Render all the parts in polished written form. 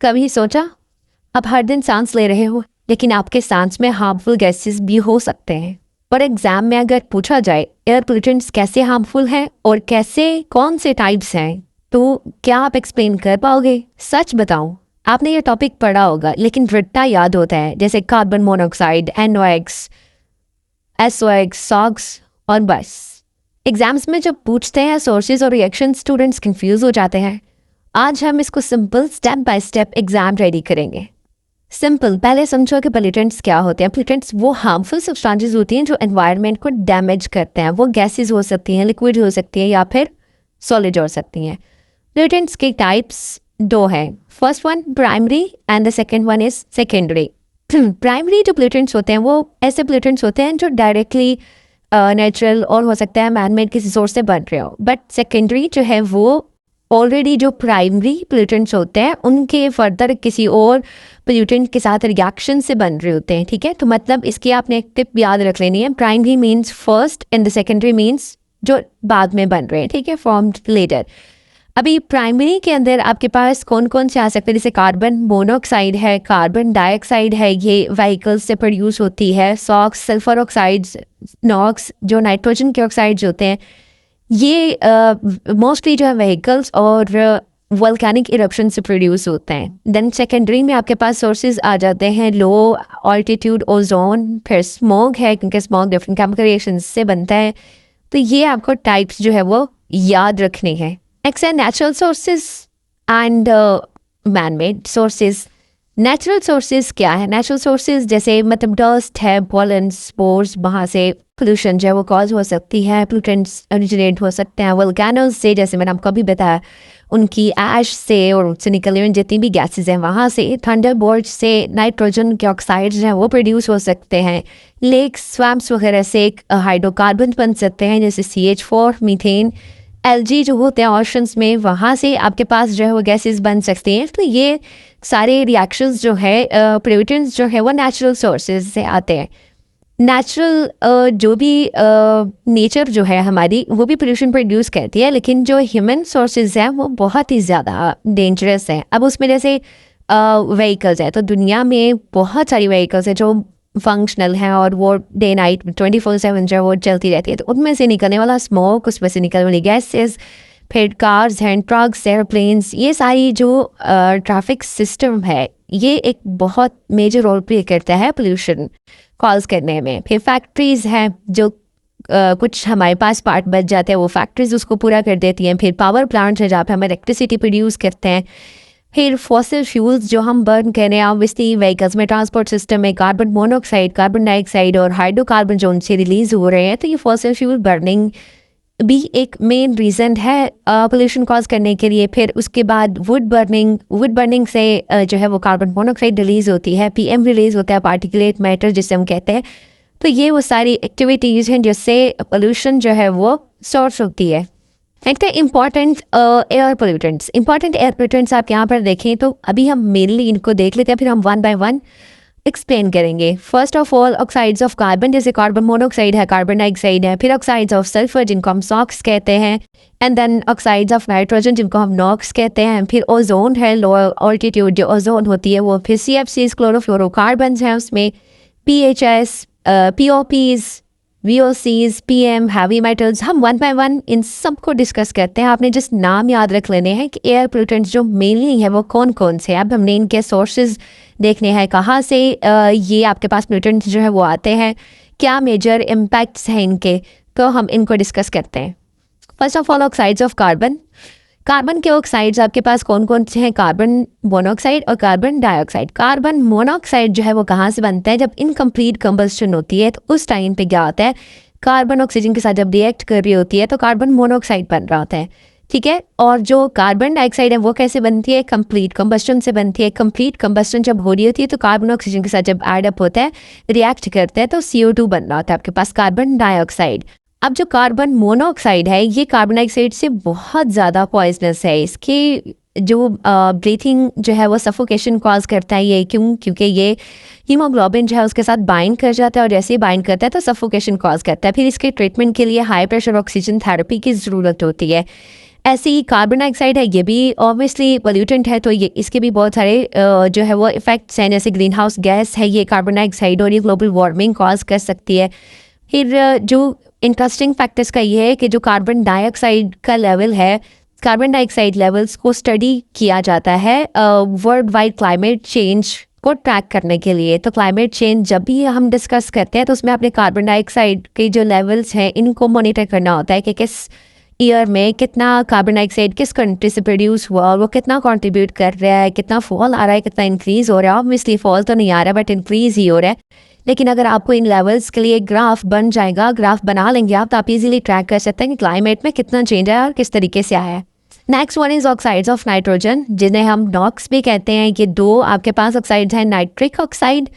कभी सोचा आप हर दिन सांस ले रहे हो लेकिन आपके सांस में हार्मफुल गैसेस भी हो सकते हैं। पर एग्जाम में अगर पूछा जाए एयर पोल्यूटेंट्स कैसे हार्मफुल हैं और कैसे कौन से टाइप्स हैं, तो क्या आप एक्सप्लेन कर पाओगे? सच बताऊं, आपने ये टॉपिक पढ़ा होगा लेकिन रट्टा याद होता है, जैसे carbon monoxide, NOx, SOx, SOx और बस। एग्जाम्स में जब पूछते हैं सोर्सेज और रिएक्शन, स्टूडेंट्स कंफ्यूज हो जाते हैं। आज हम इसको simple step by step exam ready करेंगे। सिंपल, पहले समझो कि पोल्यूटेंट्स क्या होते हैं। पोल्यूटेंट्स वो हार्मफुल सब्सटेंसेस होती हैं जो एनवायरनमेंट को डैमेज करते हैं। वो गैसेस हो सकती हैं, लिक्विड हो सकती हैं या फिर सॉलिड हो सकती हैं। पोल्यूटेंट्स के टाइप्स दो हैं। First one primary and the second one is secondary. Primary जो पोल्यूटेंट्स होते हैं वो ऐसे पोल्यूटेंट्स होते हैं जो डायरेक्टली नेचुरल और हो सकता है मैनमेड किसी सोर्स से बन रहे हो। बट सेकेंडरी जो है वो ऑलरेडी जो प्राइमरी पोल्यूटेंट्स होते हैं उनके फर्दर किसी और पोल्यूटेंट के साथ रिएक्शन से बन रहे होते हैं। ठीक है, तो मतलब इसकी आपने एक टिप याद रख लेनी है। Primary means first and the secondary means जो बाद में बन रहे हैं। ठीक है, फॉर्म्ड लेटर। अभी प्राइमरी के अंदर आपके पास कौन कौन से आ सकते हैं, जैसे कार्बन मोनोऑक्साइड है, कार्बन डाइऑक्साइड है, ये व्हीकल्स से प्रोड्यूस होती है। सॉक्स, सल्फर ऑक्साइड्स, नॉक्स जो नाइट्रोजन के ऑक्साइड्स होते हैं, ये मोस्टली जो है व्हीकल्स और वोल्केनिक इरप्शन से प्रोड्यूस होते हैं। देन सेकेंडरी में आपके पास सोर्सेज आ जाते हैं, लो ऑल्टीट्यूड ओजोन, फिर स्मोक है क्योंकि स्मोक डिफरेंट केमिकल रिएक्शंस से बनता है। तो ये आपको टाइप्स जो है वो याद रखने हैं। नेक्स्ट है natural sources and man made sources. Natural sources क्या है? नेचुरल सोर्सेज जैसे मतलब डस्ट है, पॉलन, स्पोर्स, वहाँ से पोल्यूशन जो है वो कॉज हो सकती है। पोल्यूटेंट्स ओरिजिनेट हो सकते हैं वोल्केनोज से, जैसे मैंने आपको अभी बताया, उनकी ऐश से और उससे निकलने वाली जितनी भी गैसेज हैं वहाँ से। थंडरबोल्ट से नाइट्रोजन के ऑक्साइड्स हैं वो प्रोड्यूस हो सकते हैं। लेक्स, स्वैम्प्स वगैरह से हाइड्रोकार्बन बन सकते हैं, जैसे CH4, मीथेन। एलजी जो होते हैं ऑशंस में, वहाँ से आपके पास जो है वो गैसेस बन सकती हैं। तो ये सारे रिएक्शंस जो है पोल्यूटेंट्स जो है वो नेचुरल सोर्सेज से आते हैं। नेचुरल जो भी नेचर जो है हमारी वो भी पोल्यूशन प्रोड्यूस करती है, लेकिन जो ह्यूमन सोर्सेज हैं वो बहुत ही ज़्यादा डेंजरस हैं। अब उसमें जैसे व्हीकल्स है, तो दुनिया में बहुत सारी व्हीकल्स है जो फंक्शनल है और वो डे नाइट 24/7 जो वो चलती रहती है। तो उनमें से निकलने वाला स्मोक, उसमें से निकलने वाली गैसेस, फिर कार्स हैं, ट्रक्स, एयरप्लेन्स, ये सारी जो ट्रैफिक सिस्टम है ये एक बहुत मेजर रोल प्ले करता है पोल्यूशन कॉज करने में। फिर फैक्ट्रीज़ हैं जो कुछ हमारे पास पार्ट बच जाते हैं, वो फैक्ट्रीज उसको पूरा कर देती हैं। फिर पावर प्लांट्स है जहाँ पे हम इलेक्ट्रिसिटी प्रोड्यूस करते हैं। फिर फॉसिल फ्यूल्स जो हम बर्न कर रहे हैं, ऑब्वियसली व्हीकल्स में, ट्रांसपोर्ट सिस्टम में कार्बन मोनोऑक्साइड, कार्बन डाइऑक्साइड और हाइड्रोकार्बन जो उनसे रिलीज हो रहे हैं, तो ये फॉसिल फ्यूल बर्निंग भी एक मेन रीज़न है पोल्यूशन कॉज करने के लिए। फिर उसके बाद वुड बर्निंग से जो है वो कार्बन मोनोऑक्साइड रिलीज होती है, PM रिलीज होता है, पार्टिकुलेट मैटर जिसे हम कहते हैं। तो ये वो सारी एक्टिविटीज़ हैं जिससे पोल्यूशन जो है वो सोर्स होती है। नेक्स्ट है important air pollutants. Important air pollutants आप यहाँ पर देखें तो अभी हम मेनली इनको देख लेते हैं, फिर हम वन बाय वन एक्सप्लेन करेंगे। First of all oxides of carbon, जैसे कार्बन मोनोऑक्साइड है, कार्बन डाइऑक्साइड है। फिर ऑक्साइड्स ऑफ सल्फर जिनको हम सॉक्स कहते हैं, and then oxides of nitrogen जिनको हम नॉक्स कहते हैं। फिर ओजोन है, लोअर ऑल्टीट्यूड जो ओजोन होती है वो। फिर CFCs क्लोरोफ्लोरोकार्बन्स हैं उसमें, PHS, POPs, VOCs, PM, heavy metals. हम वन बाय वन इन सबको डिस्कस करते हैं। आपने जस्ट नाम याद रख लेने हैं कि एयर पोल्यूटेंट्स जो मेनली है वो कौन कौन से हैं। अब हमने इनके सोर्सेज देखने हैं, कहाँ से ये आपके पास पोल्यूटेंट्स जो है वो आते हैं, क्या मेजर इम्पैक्ट्स हैं इनके, तो हम इनको डिस्कस करते हैं। First of all oxides of carbon. Carbon के ऑक्साइड्स आपके पास कौन कौन से हैं? कार्बन मोनोऑक्साइड और कार्बन डाइऑक्साइड। कार्बन मोनोऑक्साइड जो है वो कहाँ से बनता है? जब इनकम्प्लीट कंबस्शन होती है तो उस टाइम पे क्या होता है, कार्बन ऑक्सीजन के साथ जब रिएक्ट कर रही होती है तो कार्बन मोनोऑक्साइड बन रहा होता है। ठीक है, और जो कार्बन डाइऑक्साइड है वो कैसे बनती है? कंप्लीट कंबस्टन से बनती है। कंप्लीट कंबस्टन जब हो रही होती है तो कार्बन ऑक्सीजन के साथ जब एड अप होता है, रिएक्ट करता है, तो CO2 बन रहा होता है आपके पास, कार्बन डाइऑक्साइड। अब जो कार्बन मोनोऑक्साइड है ये कार्बन डाइऑक्साइड से बहुत ज़्यादा पॉइजनस है। इसके जो ब्रीथिंग जो है वो सफोकेशन कॉज करता है। ये क्योंकि ये हीमोग्लोबिन जो है उसके साथ बाइंड कर जाता है और जैसे ही बाइंड करता है तो सफोकेशन कॉज करता है। फिर इसके ट्रीटमेंट के लिए हाई प्रेशर ऑक्सीजन थेरेपी की ज़रूरत होती है। ऐसे ही कार्बन डाइऑक्साइड है, ये भी ऑब्वियसली पोल्यूटेंट है, तो ये इसके भी बहुत सारे जो है वो इफ़ेक्ट्स हैं, जैसे ग्रीन हाउस गैस है ये कार्बन डाइऑक्साइड, और ये ग्लोबल वार्मिंग कॉज कर सकती है। फिर जो इंटरेस्टिंग फैक्टर्स का ये है कि जो कार्बन डाइऑक्साइड का लेवल है, कार्बन डाइऑक्साइड लेवल्स को स्टडी किया जाता है वर्ल्ड वाइड क्लाइमेट चेंज को ट्रैक करने के लिए। तो क्लाइमेट चेंज जब भी हम डिस्कस करते हैं तो उसमें अपने कार्बन डाइऑक्साइड के जो लेवल्स हैं इनको मॉनिटर करना होता है कि किस ईयर में कितना कार्बन डाइऑक्साइड किस कंट्री से प्रोड्यूस हुआ और वो कितना कंट्रीब्यूट कर रहा है, कितना फॉल आ रहा है, कितना इंक्रीज हो रहा है। ऑब्वियसली फॉल तो नहीं आ रहा बट इंक्रीज ही हो रहा है। लेकिन अगर आपको इन लेवल्स के लिए ग्राफ बन जाएगा, ग्राफ बना लेंगे आप, तो आप इजीली ट्रैक कर सकते हैं कि क्लाइमेट में कितना चेंज आया और किस तरीके से आया है। Next one is oxides of nitrogen, जिन्हें हम नॉक्स भी कहते हैं। ये दो आपके पास ऑक्साइड्स हैं, nitric oxide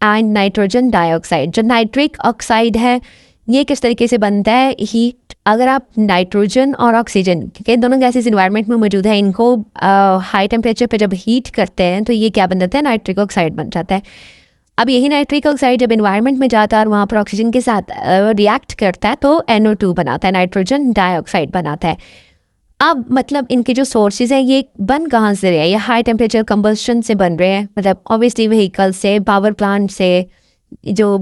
and nitrogen dioxide. जो नाइट्रिक ऑक्साइड है ये किस तरीके से बनता है, हीट, अगर आप नाइट्रोजन और ऑक्सीजन, क्योंकि दोनों गैसेस इन्वायरमेंट में मौजूद है, इनको हाई टेम्परेचर पे जब हीट करते हैं तो ये क्या बन जाता है, नाइट्रिक ऑक्साइड बन जाता है। अब यही नाइट्रिक ऑक्साइड जब इन्वायरमेंट में जाता है और वहाँ पर ऑक्सीजन के साथ रिएक्ट करता है तो NO2 बनाता है, नाइट्रोजन डाइऑक्साइड बनाता है। अब मतलब इनके जो सोर्सेज हैं ये बन कहाँ से रहे हैं, ये हाई टेम्परेचर कंबस्शन से बन रहे हैं, मतलब ऑब्वियसली व्हीकल से, पावर प्लांट से, जो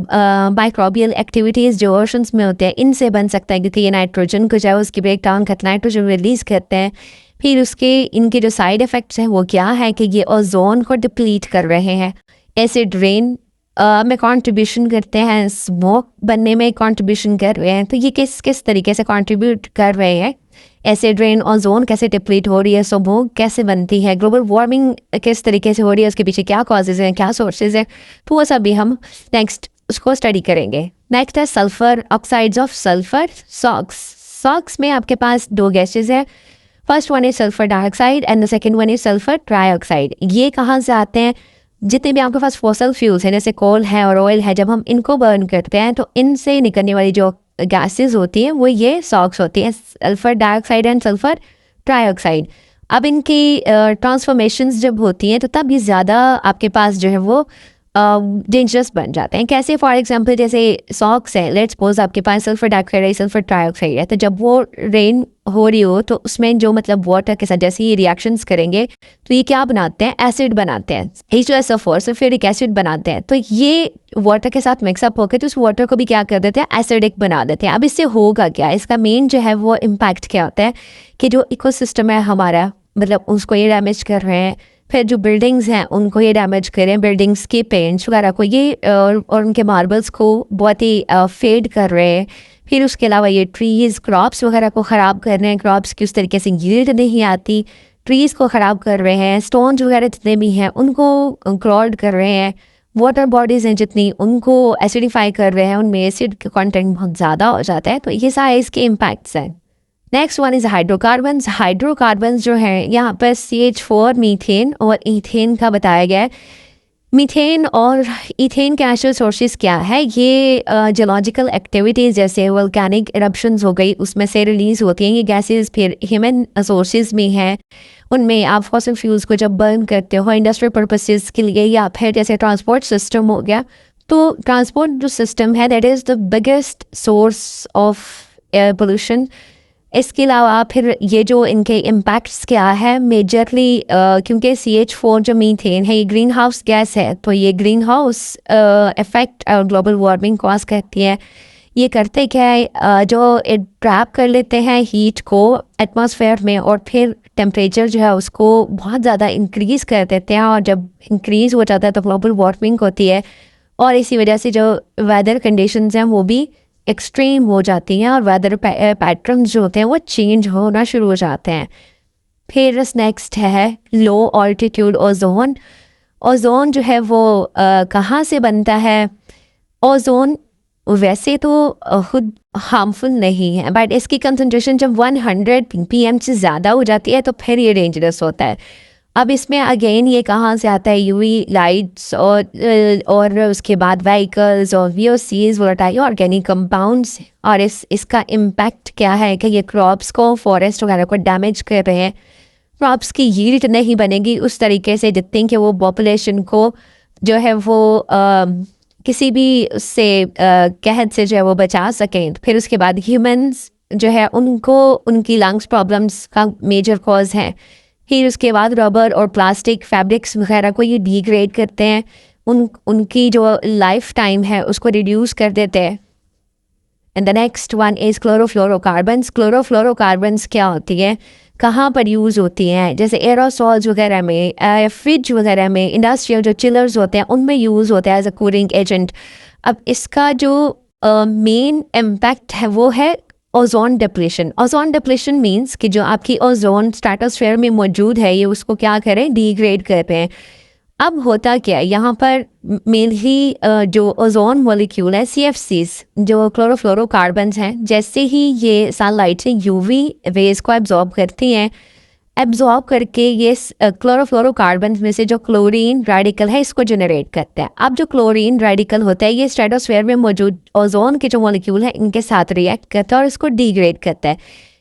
माइक्रोबियल एक्टिविटीज़ जो ओशंस में होते हैं इनसे बन सकता है, क्योंकि ये नाइट्रोजन को जो है उसकी ब्रेक डाउन करते हैं, नाइट्रोजन रिलीज़ करते हैं। फिर उसके इनके जो साइड इफ़ेक्ट्स हैं वो क्या है कि ये ओजोन को डिप्लीट कर रहे हैं, एसिड रेन में कंट्रीब्यूशन करते हैं, स्मोक बनने में कंट्रीब्यूशन कर रहे हैं। तो ये किस किस तरीके से कंट्रीब्यूट कर रहे हैं, एसिड रेन, ओजोन कैसे डिप्लीट हो रही है, स्मोक कैसे बनती है, ग्लोबल वार्मिंग किस तरीके से हो रही है, उसके पीछे क्या कॉजेज़ हैं, क्या सोर्सेज हैं, तो वो सब भी हम नेक्स्ट उसको स्टडी करेंगे। नेक्स्ट है sulphur, oxides of sulphur, socks. Socks में आपके पास दो गैसेज है, first one is sulphur dioxide and the second one is sulphur trioxide. ये कहाँ से आते हैं, जितने भी आपके पास फॉसल फ्यूल्स हैं जैसे कोल है और ऑयल है, जब हम इनको बर्न करते हैं तो इनसे निकलने वाली जो गैसेस होती हैं वो ये सॉक्स होती हैं, sulphur dioxide and sulphur trioxide. अब इनकी ट्रांसफॉर्मेशंस जब होती हैं तो तब ये ज़्यादा आपके पास जो है वो डेंजरस बन जाते हैं। कैसे, फॉर एग्जांपल जैसे सॉक्स है, लेट्स सपोज आपके पास सल्फर डाइऑक्साइड है, सल्फर ट्राइऑक्साइड है, तो जब वो रेन हो रही हो तो उसमें जो मतलब वाटर के साथ जैसे ये रिएक्शंस करेंगे तो ये क्या बनाते हैं, एसिड बनाते हैं, H2SO4 सल्फ्यूरिक एसिड बनाते हैं। तो ये वाटर के साथ मिक्सअप होकर तो उस वाटर को भी क्या कर देते हैं, एसिडिक बना देते हैं। अब इससे होगा क्या, इसका मेन जो है वो इम्पैक्ट क्या होता है कि जो इकोसिस्टम है हमारा, मतलब उसको ये डैमेज कर रहे हैं। फिर जो बिल्डिंग्स हैं उनको ये डैमेज करें, बिल्डिंग्स के पेंट्स वगैरह को ये और उनके मार्बल्स को बहुत ही फेड कर रहे हैं। फिर उसके अलावा ये ट्रीज़, क्रॉप्स वगैरह को ख़राब कर रहे हैं, क्रॉप्स की उस तरीके से यील्ड नहीं आती, ट्रीज़ को ख़राब कर रहे हैं, स्टोन्स वगैरह जितने भी हैं उनको क्लॉड कर रहे हैं, वाटर बॉडीज़ हैं जितनी उनको एसिडिफाई कर रहे हैं, उनमें एसिड का कंटेंट बहुत ज़्यादा हो जाता है। तो ये सारे इसके इम्पैक्ट्स हैं। Next one is hydrocarbons. Hydrocarbons जो है यहाँ पर CH4, मीथेन और ईथेन का बताया गया है। मीथेन और ईथेन के नेचुरल सोर्सेज क्या है, ये जियोलॉजिकल एक्टिविटीज़ जैसे वोल्केनिक इरप्शंस हो गई उसमें से रिलीज़ होती हैं ये गैसेस। फिर ह्यूमन सोर्सेज में हैं, उनमें आप फॉसिल फ्यूल्स को जब बर्न करते हो इंडस्ट्रियल पर्पसेस के लिए, या फिर जैसे ट्रांसपोर्ट सिस्टम हो गया, तो ट्रांसपोर्ट जो सिस्टम है that is the biggest source of air pollution. इसके अलावा फिर ये जो इनके इम्पैक्ट्स क्या है मेजरली, क्योंकि CH4 जो मीथेन है ये ग्रीन हाउस गैस है, तो ये ग्रीन हाउस इफेक्ट और ग्लोबल वार्मिंग कॉज करती है। ये करते क्या है, जो ट्रैप कर लेते हैं हीट को एटमॉस्फेयर में और फिर टेम्परेचर जो है उसको बहुत ज़्यादा इंक्रीज़ कर देते हैं, और जब इंक्रीज़ हो जाता है तो ग्लोबल वार्मिंग होती है, और इसी वजह से जो वेदर कंडीशंस हैं वो भी एक्सट्रीम हो जाती हैं और वेदर पैटर्न्स जो होते हैं वो चेंज होना शुरू हो जाते हैं। फिर नेक्स्ट है लो ऑल्टीट्यूड ओजोन। ओजोन जो है वो कहाँ से बनता है, ओजोन वैसे तो खुद हार्मफुल नहीं है, बट इसकी कंसंट्रेशन जब 100 ppm से ज़्यादा हो जाती है तो फिर ये डेंजरस होता है। अब इसमें अगेन ये कहाँ से आता है, यूवी लाइट्स और उसके बाद व्हीकल्स और VOCs, वोलेटाइल ऑर्गेनिक कंपाउंड्स, और इसका इम्पैक्ट क्या है कि ये क्रॉप्स को, फॉरेस्ट वगैरह को डैमेज कर रहे हैं। क्रॉप्स की यील्ड नहीं बनेगी उस तरीके से जितने कि वो पॉपुलेशन को जो है वो किसी भी उससे कहत से जो है वो बचा सकें। फिर उसके बाद ह्यूमंस जो है उनको उनकी लंग्स प्रॉब्लम्स का मेजर कॉज है। फिर उसके बाद रबर और प्लास्टिक फैब्रिक्स वगैरह को ये डिग्रेड करते हैं, उनकी जो लाइफ टाइम है उसको रिड्यूस कर देते हैं। And the next one is chlorofluorocarbons. Chlorofluorocarbons क्या होती है, कहाँ पर यूज़ होती हैं, जैसे एरोसॉल्स वगैरह में, फ्रिज वगैरह में, इंडस्ट्रियल जो चिलर्स होते हैं उनमें यूज़ होता है एज अ कूलिंग एजेंट। अब इसका जो मेन इम्पैक्ट है वो है ozone depletion. Ozone depletion means कि जो आपकी ओजोन स्ट्रेटोस्फेयर में मौजूद है ये उसको क्या करें, डिग्रेड कर रहे हैं। अब होता क्या है यहाँ पर, मेनली जो ओजोन मॉलिक्यूल है CFCs, जो क्लोरोफ्लोरोकार्बन्स हैं, जैसे ही ये सनलाइट से UV रेज को एब्जॉर्ब करती हैं, एब्जॉर्ब करके ये क्लोरोफ्लोरोकार्बन्स में से जो क्लोरीन रेडिकल है इसको जनरेट करता है। अब जो क्लोरीन रेडिकल होता है ये स्ट्रेटोस्फेयर में मौजूद ओजोन के जो मॉलिक्यूल है इनके साथ रिएक्ट करता है और इसको डिग्रेड करता है।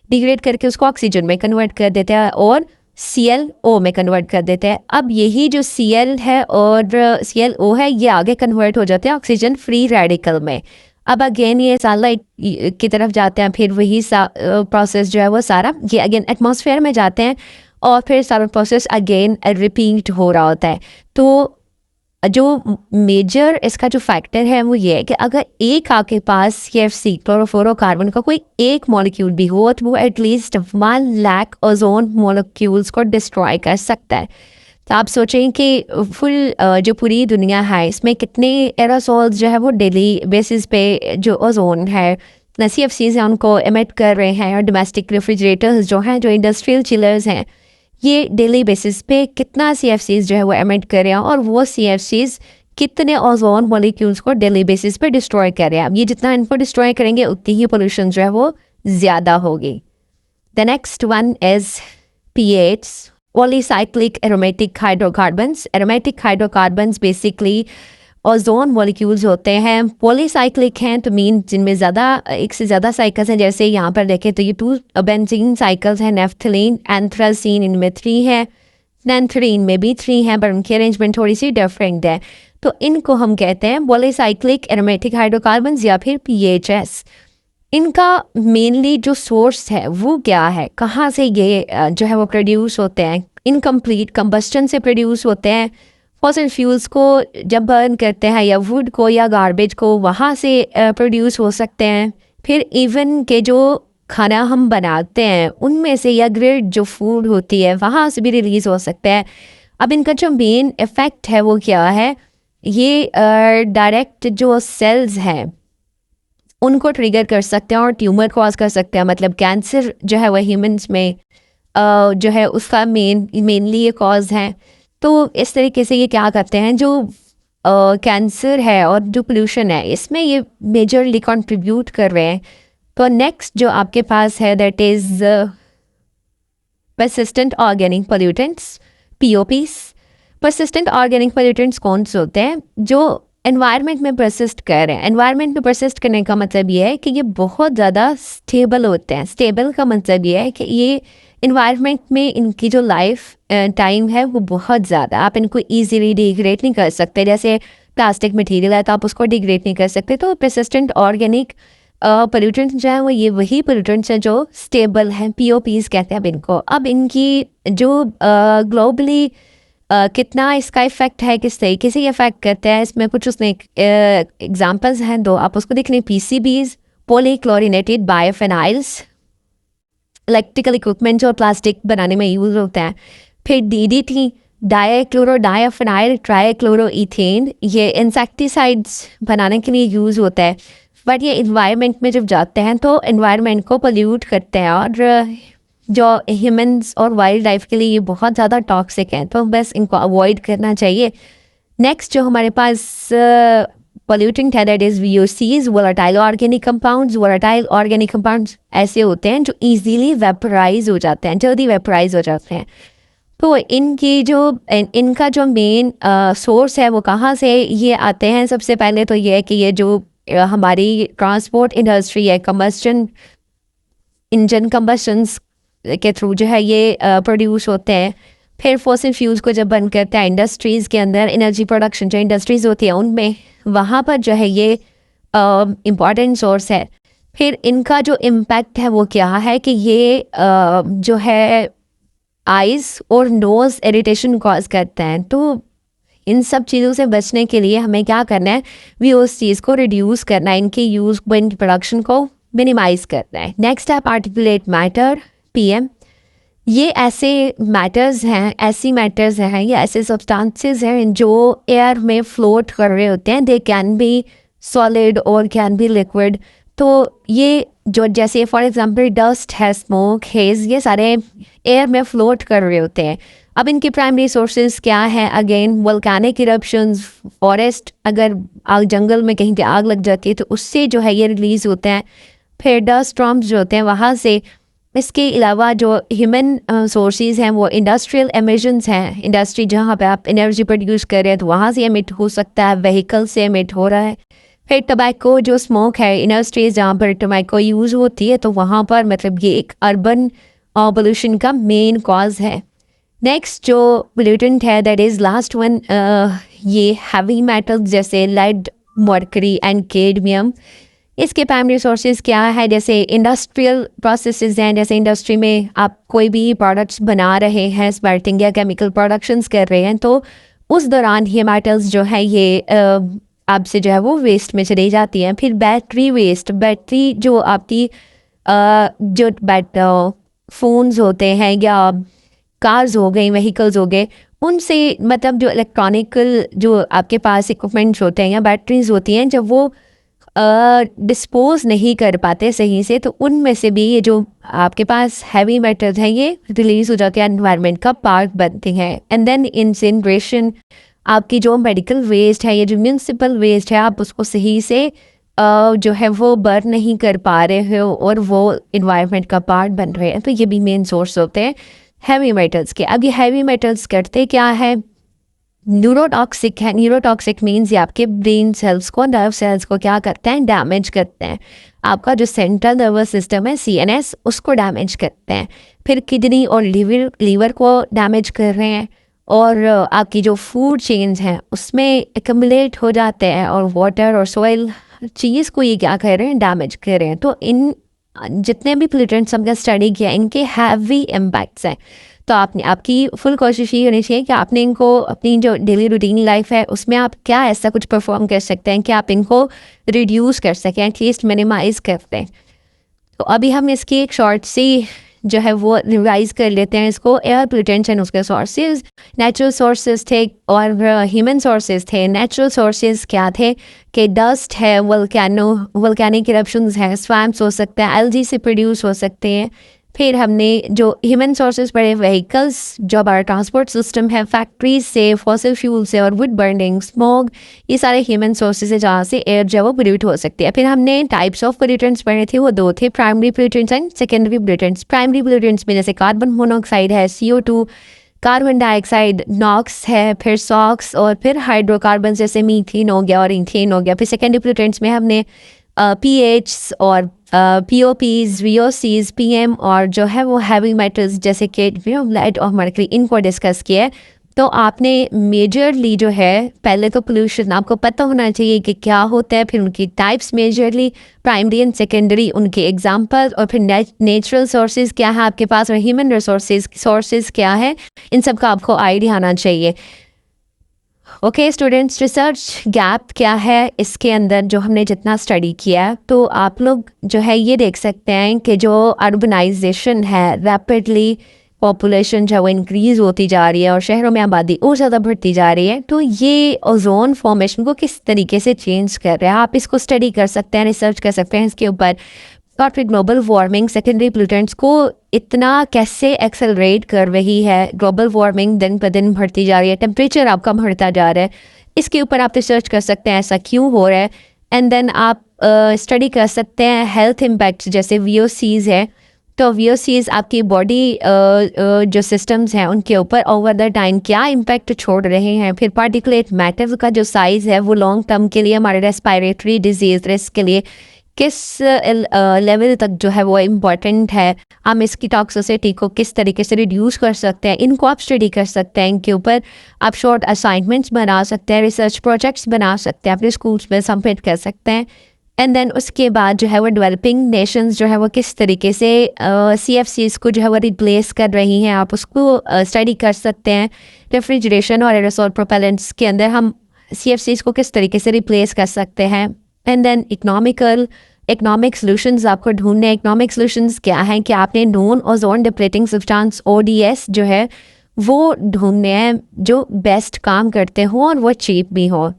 डिग्रेड करके उसको ऑक्सीजन में कन्वर्ट कर देता है और ClO में कन्वर्ट कर देते हैं। अब यही जो Cl है और ClO है ये आगे कन्वर्ट हो जाते हैं ऑक्सीजन फ्री रेडिकल में। अब अगेन ये सनलाइट की तरफ जाते हैं, फिर वही प्रोसेस जो है वो सारा ये अगेन एटमॉस्फेयर में जाते हैं और फिर सारा प्रोसेस अगेन रिपीट हो रहा होता है। तो जो मेजर इसका जो फैक्टर है वो ये है कि अगर एक आपके पास CFC क्लोरोफ्लोरोकार्बन का कोई एक मॉलिक्यूल भी हो तो वो एटलीस्ट 1 लाख ओजोन मॉलिक्यूल्स को डिस्ट्रॉय कर सकता है। तो आप सोचें कि फुल जो पूरी दुनिया है इसमें कितने एरोसॉल्स जो है वो डेली बेसिस पे जो ओजोन है CFCs हैं उनको एमिट कर रहे हैं, और डोमेस्टिक रेफ्रिजरेटर्स जो हैं, जो इंडस्ट्रियल चिलर्स हैं, ये डेली बेसिस पे कितना CFCs जो है वो एमिट कर रहे हैं और वो CFCs कितने ओजोन मॉलिक्यूल्स को डेली बेसिस पे डिस्ट्रॉय कर रहे हैं। अब ये जितना इनको डिस्ट्रॉय करेंगे उतनी ही पोल्यूशन जो है वो ज़्यादा होगी। The next one is PAHs, polycyclic aromatic hydrocarbons. Aromatic hydrocarbons basically ozone molecules होते हैं, पॉलीसाइक्लिक हैं तो मीन जिनमें एक से ज़्यादा साइकिल्स हैं। जैसे यहाँ पर देखें तो ये 2 बेंजीन साइकिल्स हैं, नेफ्थलीन एंथ्रासीन इनमें 3 है, नैंथरीन में भी 3 हैं, पर उनकी अरेंजमेंट थोड़ी सी डिफरेंट है। तो इनको हम कहते हैं पॉलीसाइक्लिक एरोमेटिक हाइड्रोकार्बन्स या फिर PHS। इनका मेनली जो सोर्स है वो क्या है, कहाँ से ये जो है वो प्रोड्यूस होते हैं, इनकम्प्लीट कंबस्टन से प्रोड्यूस होते हैं। फॉसिल फ्यूल्स को जब बर्न करते हैं या वुड को या गार्बेज को, वहाँ से प्रोड्यूस हो सकते हैं। फिर इवन के जो खाना हम बनाते हैं उनमें से या ग्रिड जो फूड होती है वहाँ से भी रिलीज़ हो सकता है। अब इनका जो मेन इफ़ेक्ट है वो क्या है, ये डायरेक्ट जो सेल्स हैं उनको ट्रिगर कर सकते हैं और ट्यूमर कॉज कर सकते हैं। मतलब कैंसर जो है वह ह्यूमंस में जो है उसका मेनली ये कॉज है। तो इस तरीके से ये क्या करते हैं, जो कैंसर है और जो पोल्यूशन है इसमें ये मेजरली कंट्रीब्यूट कर रहे हैं। तो नेक्स्ट जो आपके पास है that is persistent organic pollutants, POPs। Persistent organic pollutants कौन से होते हैं, जो एनवायरनमेंट में परसिस्ट कर रहे हैं। एनवायरनमेंट में परसिस्ट करने का मतलब ये है कि ये बहुत ज़्यादा स्टेबल होते हैं। स्टेबल का मतलब ये है कि ये इन्वायरमेंट में इनकी जो लाइफ टाइम है वो बहुत ज़्यादा, आप इनको ईजीली डिग्रेड नहीं कर सकते। जैसे प्लास्टिक मटेरियल है तो आप उसको डिग्रेड नहीं कर सकते। तो परसिस्टेंट ऑर्गेनिक पोल्यूटेंट्स जो है वो ये वही पोल्यूटेंट्स हैं जो स्टेबल हैं, POPs कहते हैं अब इनको। अब इनकी जो ग्लोबली कितना इसका इफ़ेक्ट है, किस तरीके से ये इफ़ेक्ट करता है, इसमें कुछ उसने एग्जांपल्स हैं 2, आप उसको देख लें। PCBs, पॉलीक्लोरिनेटेड बायोफिनाइल्स, इलेक्ट्रिकल इक्विपमेंट और प्लास्टिक बनाने में यूज़ होता है। फिर DDT, डाइक्लोरोडायाफिनाइल ट्राइक्लोरोइथेन, ये इंसेक्टिसाइड्स बनाने के लिए यूज़ होता है। बट ये इन्वायरमेंट में जब जाते हैं तो इन्वायरमेंट को पोल्यूट करते हैं और जो ह्यूमंस और वाइल्ड लाइफ के लिए ये बहुत ज़्यादा टॉक्सिक हैं, तो बस इनको अवॉइड करना चाहिए। नेक्स्ट जो हमारे पास पोल्यूटेंट है that is VOCs, volatile organic compounds. Volatile organic compounds ऐसे होते हैं जो इजीली वेपराइज हो जाते हैं, जल्दी वेपराइज हो जाते हैं। तो इनका जो मेन सोर्स है वो कहाँ से ये आते हैं। सबसे पहले तो ये है कि ये जो हमारी ट्रांसपोर्ट इंडस्ट्री है, इंजन कंबशंस के थ्रू जो है ये प्रोड्यूस होते हैं। फिर फॉसिल फ्यूल्स को जब बंद करते हैं इंडस्ट्रीज़ के अंदर, एनर्जी प्रोडक्शन जो इंडस्ट्रीज़ होती है उनमें, वहाँ पर जो है ये इम्पॉर्टेंट सोर्स है। फिर इनका जो इम्पैक्ट है वो क्या है कि ये जो है आइज़ और नोज़ इरिटेशन कॉज करते हैं। तो इन सब चीज़ों से बचने के लिए हमें क्या करना है, भी उस चीज़ को रिड्यूस करना है, इनके यूज़ को, इनकी प्रोडक्शन को मिनिमाइज़ करना है। नेक्स्ट है पार्टिकुलेट मैटर, पीएम। ये ऐसे मैटर्स हैं, ऐसी मैटर्स हैं या ऐसे सब्सटेंसेस हैं जो एयर में फ्लोट कर रहे होते हैं। दे कैन बी सॉलिड और कैन बी लिक्विड। तो ये जो जैसे फॉर एग्जांपल डस्ट है, स्मोक, हेज, ये सारे एयर में फ्लोट कर रहे होते हैं। अब इनकी प्राइमरी सोर्सेज क्या है? अगेन वोल्केनिक इरप्शंस, फॉरेस्ट, अगर आग जंगल में कहीं पे आग लग जाती है तो उससे जो है ये रिलीज़ होते हैं। फिर डस्ट स्टॉर्म्स जो होते हैं वहाँ से। इसके अलावा जो ह्यूमन सोर्सेज हैं वो इंडस्ट्रियल एमिशंस हैं। इंडस्ट्री जहाँ पे आप एनर्जी प्रोड्यूस कर रहे हैं तो वहाँ से एमिट हो सकता है, व्हीकल से एमिट हो रहा है। फिर टबैको जो स्मोक है, इंडस्ट्रीज जहाँ पर टबैको यूज़ होती है तो वहाँ पर मतलब ये एक अर्बन पोल्यूशन का मेन कॉज है। नेक्स्ट जो पोल्यूटेंट है दैट इज़ लास्ट वन, ये हैवी मेटल्स जैसे लेड, मर्करी एंड कैडमियम। इसके प्राइमरी सोर्सेज क्या है? जैसे इंडस्ट्रियल प्रोसेसेस हैं, जैसे इंडस्ट्री में आप कोई भी प्रोडक्ट्स बना रहे हैं, स्पार्टिंग या केमिकल प्रोडक्शंस कर रहे हैं, तो उस दौरान ये मेटल्स जो है ये आपसे जो है वो वेस्ट में चली जाती हैं। फिर बैटरी वेस्ट, बैटरी जो आपकी जो फ़ोन्स होते हैं या कार्स हो गई, व्हीकल्स हो गए, उनसे मतलब जो इलेक्ट्रॉनिकल जो आपके पास इक्विपमेंट्स होते हैं या बैटरीज होती हैं, जब वो डिस्पोज नहीं कर पाते सही से तो उनमें से भी ये जो आपके पास हैवी मेटल्स हैं ये रिलीज़ हो जाके एनवायरनमेंट का पार्ट बनते हैं। एंड देन इंसिनरेशन, आपकी जो मेडिकल वेस्ट है, ये जो म्यूनसिपल वेस्ट है, आप उसको सही से जो है वो बर्न नहीं कर पा रहे हो और वो इन्वायरमेंट का पार्ट बन रहे हैं। तो ये भी मेन सोर्स होते हैं हैवी मेटल्स के। अब ये हैवी मेटल्स करते क्या है? न्यूरोटॉक्सिक है। न्यूरोटॉक्सिक मीन्स ये आपके ब्रेन सेल्स को, नर्व सेल्स को क्या करते हैं? डैमेज करते हैं। आपका जो सेंट्रल नर्वस सिस्टम है CNS, उसको डैमेज करते हैं। फिर किडनी और लीवर को डैमेज कर रहे हैं। और आपकी जो फूड चेन्स हैं उसमें एक्यूमुलेट हो जाते हैं और वाटर और सॉइल चीज़ को ये क्या कर रहे हैं? डैमेज कर रहे हैं। तो इन जितने भी पोल्यूटेंट्स हमने स्टडी किया इनके हैवी इम्पैक्ट्स हैं। तो आपने आपकी फुल कोशिश ये होनी चाहिए कि आपने इनको अपनी जो डेली रूटीन लाइफ है उसमें आप क्या ऐसा कुछ परफॉर्म कर सकते हैं कि आप इनको रिड्यूस कर सकें, एटलीस्ट मिनिमाइज़ कर दें। तो अभी हम इसकी एक शॉर्ट सी जो है वो रिवाइज कर लेते हैं इसको। एयर पोल्यूटेंट्स एंड उसके सोर्सेज, नेचुरल सोर्सेज थे और ह्यूमन सोर्सेज थे। नेचुरल सोर्सेज क्या थे कि डस्ट है, वोल्केनिक इरप्शंस है, स्वैम्प्स हो सकते हैं, एल्गी से प्रोड्यूस हो सकते हैं। फिर हमने जो ह्यूमन सोर्सेज पढ़े, व्हीकल्स, जो हमारा ट्रांसपोर्ट सिस्टम है, फैक्ट्रीज से, फॉसिल फ्यूल से और वुड बर्निंग, स्मोक, ये सारे ह्यूमन सोर्सेज है जहाँ से एयर जो है वो पोल्यूट हो सकती है। फिर हमने टाइप्स ऑफ पोल्यूटेंट्स पढ़े थे, वो दो थे, primary pollutants and secondary pollutants. Primary pollutants में जैसे कार्बन मोनोऑक्साइड है, CO2, कार्बन डाइऑक्साइड, नॉक्स है, फिर सॉक्स और फिर हाइड्रोकार्बन जैसे मीथेन हो गया और इथेन हो गया। फिर सेकेंडरी पोल्यूटेंट्स में हमने PH और POPs, VOCs, PM और जो है वो हैवी मेटल्स जैसे कैडमियम, लेड और मर्करी, इनको डिस्कस किया है। तो आपने मेजरली जो है पहले तो पोल्यूशन आपको पता होना चाहिए कि क्या होता है, फिर उनकी types majorly, primary and secondary, उनके एग्जांपल्स, और फिर नेचुरल सोर्सेज क्या है आपके पास और ह्यूमन सोर्सेज क्या है, इन सब का आपको आइडिया आना चाहिए। ओके स्टूडेंट्स, रिसर्च गैप क्या है इसके अंदर जो हमने जितना स्टडी किया है, तो आप लोग जो है ये देख सकते हैं कि जो अर्बनाइजेशन है, रैपिडली पॉपुलेशन जो है वो इंक्रीज़ होती जा रही है और शहरों में आबादी और ज़्यादा बढ़ती जा रही है, तो ये ओजोन फॉर्मेशन को किस तरीके से चेंज कर रहा है, आप इसको स्टडी कर सकते हैं, रिसर्च कर सकते हैं इसके ऊपर। और फिर ग्लोबल वार्मिंग सेकेंडरी पोल्यूटेंट्स को इतना कैसे एक्सेलरेट कर रही है, ग्लोबल वार्मिंग दिन पर दिन बढ़ती जा रही है, टेम्परेचर आपका बढ़ता जा रहा है, इसके ऊपर आप रिसर्च कर सकते हैं ऐसा क्यों हो रहा है। एंड देन आप स्टडी कर सकते हैं हेल्थ इम्पैक्ट्स, जैसे VOCs है, तो VOCs आपकी बॉडी जो सिस्टम्स हैं उनके ऊपर ओवर द टाइम क्या इम्पैक्ट छोड़ रहे हैं। फिर पार्टिकुलेट मैटर का जो साइज़ है वो लॉन्ग टर्म के लिए हमारे रेस्पिरेटरी डिजीज़ रिस्क के लिए किस लेवल तक जो है वो इम्पॉर्टेंट है, हम इसकी टॉक्सिसिटी को किस तरीके से रिड्यूस कर सकते हैं, इनको आप स्टडी कर सकते हैं। इनके ऊपर आप शॉर्ट असाइनमेंट्स बना सकते हैं, रिसर्च प्रोजेक्ट्स बना सकते हैं, अपने स्कूल्स में सबमिट कर सकते हैं। एंड देन उसके बाद जो है वो डेवलपिंग नेशंस जो है वो किस तरीके से CFCs को जो है वो रिप्लेस कर रही हैं, आप उसको स्टडी कर सकते हैं। रेफ्रिजरेशन और एरोसोल प्रोपेलेंट्स के अंदर हम CFCs को किस तरीके से रिप्लेस कर सकते हैं। एंड देन इकोनॉमिक सॉल्यूशंस आपको ढूंढने। इकोनॉमिक सॉल्यूशंस क्या हैं कि आपने non ozone depleting substance ODS जो है वो ढूंढने हैं जो बेस्ट काम करते हों और वो चीप भी हो।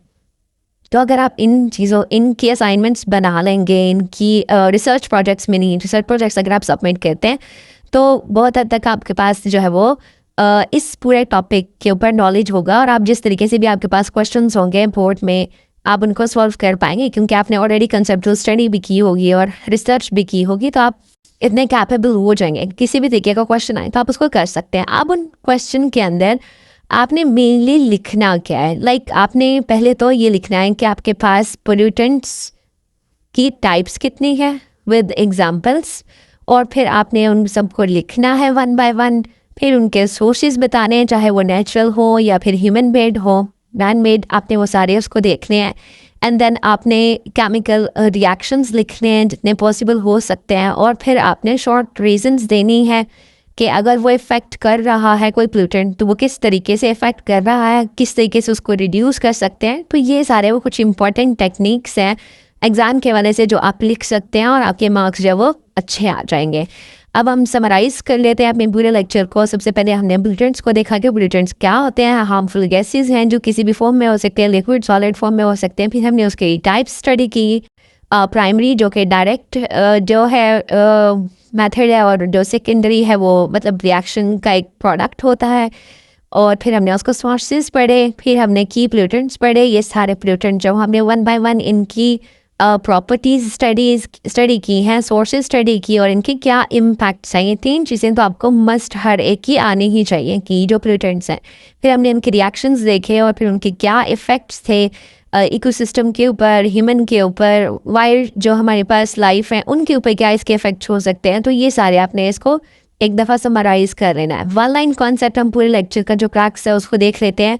तो अगर आप इनकी असाइनमेंट्स बना लेंगे, इनकी research projects mini research projects अगर आप सबमिट करते हैं तो बहुत हद तक आपके पास जो है वो इस पूरे टॉपिक के ऊपर नॉलेज होगा, और आप जिस तरीके से भी आपके पास क्वेश्चंस होंगे बोर्ड में आप उनको सॉल्व कर पाएंगे, क्योंकि आपने ऑलरेडी कंसेप्चुअल स्टडी भी की होगी और रिसर्च भी की होगी। तो आप इतने कैपेबल हो जाएंगे, किसी भी तरीके का क्वेश्चन आए तो आप उसको कर सकते हैं। अब उन क्वेश्चन के अंदर आपने मेनली लिखना क्या है, लाइक आपने पहले तो ये लिखना है कि आपके पास पोल्यूटेंट्स की टाइप्स कितनी है विद एग्जांपल्स, और फिर आपने उन सबको लिखना है 1 बाय 1। फिर उनके सोर्सेज बताने हैं, चाहे वो नेचुरल हो या फिर ह्यूमन मेड हो, मैन मेड, आपने वो सारे उसको देखने हैं। एंड देन आपने केमिकल रिएक्शंस लिखने हैं जितने पॉसिबल हो सकते हैं, और फिर आपने शॉर्ट रीजंस देनी है कि अगर वो इफ़ेक्ट कर रहा है कोई पोल्यूटेंट तो वो किस तरीके से इफ़ेक्ट कर रहा है, किस तरीके से उसको रिड्यूस कर सकते हैं। तो ये सारे वो कुछ इंपॉर्टेंट टेक्निक्स हैं एग्ज़ाम के वाले से जो आप लिख सकते हैं, और आपके मार्क्स जो वो अच्छे आ जाएंगे। अब हम समराइज़ कर लेते हैं अपने पूरे लेक्चर को। सबसे पहले हमने पोल्यूटेंट्स को देखा कि पोल्यूटेंट्स क्या होते हैं। हार्मफुल गैसेज हैं जो किसी भी फॉर्म में हो सकते हैं, लिक्विड सॉलिड फॉर्म में हो सकते हैं। फिर हमने उसके टाइप्स स्टडी की, प्राइमरी जो कि डायरेक्ट जो है मेथड है, और जो सेकेंडरी है वो मतलब रिएक्शन का एक प्रोडक्ट होता है। और फिर हमने उसको सोर्सेज पढ़े, फिर हमने की पोल्यूटेंट्स पढ़े। ये सारे पोल्यूटेंट जो हमने 1 बाय 1 इनकी प्रॉपर्टीज़ स्टडी की हैं, सोर्सेज स्टडी की, और इनके क्या इम्पैक्ट्स हैं। ये 3 चीज़ें तो आपको मस्ट हर एक की आनी ही चाहिए कि जो पोल्यूटेंट्स हैं। फिर हमने इनके रिएक्शंस देखे और फिर उनके क्या इफ़ेक्ट्स थे इकोसिस्टम के ऊपर, ह्यूमन के ऊपर, वाइल्ड जो हमारे पास लाइफ है उनके ऊपर क्या इसके इफेक्ट्स हो सकते हैं। तो ये सारे आपने इसको एक दफ़ा समराइज़ कर लेना है। 1 लाइन कॉन्सेप्ट हम पूरे लेक्चर का जो क्रैक्स है उसको देख लेते हैं।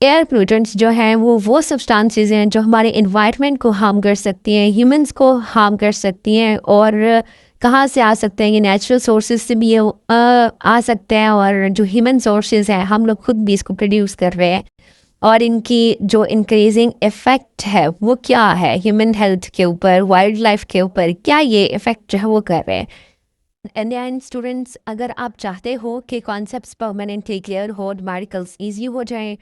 एयर पोल्यूटेंट्स जो हैं वो सब्सटेंसेस हैं जो हमारे इन्वायरमेंट को हार्म कर सकती हैं, ह्यूमंस को हार्म कर सकती हैं। और कहाँ से आ सकते हैं? ये नेचुरल सोर्सेज से भी ये आ सकते हैं, और जो ह्यूमन सोर्सेज हैं हम लोग खुद भी इसको प्रोड्यूस कर रहे हैं। और इनकी जो इंक्रीजिंग इफ़ेक्ट है वो क्या है ह्यूमन हेल्थ के ऊपर, वाइल्ड लाइफ के ऊपर, क्या ये इफ़ेक्ट जो है वो कर रहे हैं। एंड स्टूडेंट्स, अगर आप चाहते हो कि कॉन्सेप्ट्स परमानेंटली क्लियर हो, न्यूमेरिकल्स ईजी हो जाए,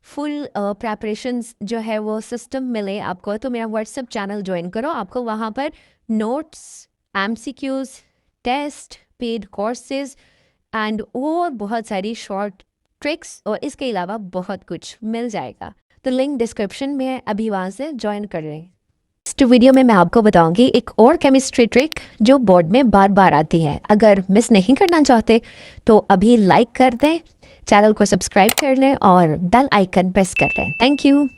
फुल प्रेपरेशंस जो है वो सिस्टम मिले आपको, तो मेरा व्हाट्सएप चैनल ज्वाइन करो। आपको वहाँ पर notes, MCQs, test, paid courses and और बहुत सारी शॉर्ट ट्रिक्स और इसके अलावा बहुत कुछ मिल जाएगा। तो लिंक डिस्क्रिप्शन में है, अभी वहाँ से ज्वाइन कर लें। नेक्स्ट वीडियो में मैं आपको बताऊंगी एक और केमिस्ट्री ट्रिक जो बोर्ड में बार बार आती है। अगर मिस नहीं करना चाहते तो अभी लाइक कर दें, चैनल को सब्सक्राइब कर लें और बेल आइकन प्रेस कर लें। Thank you.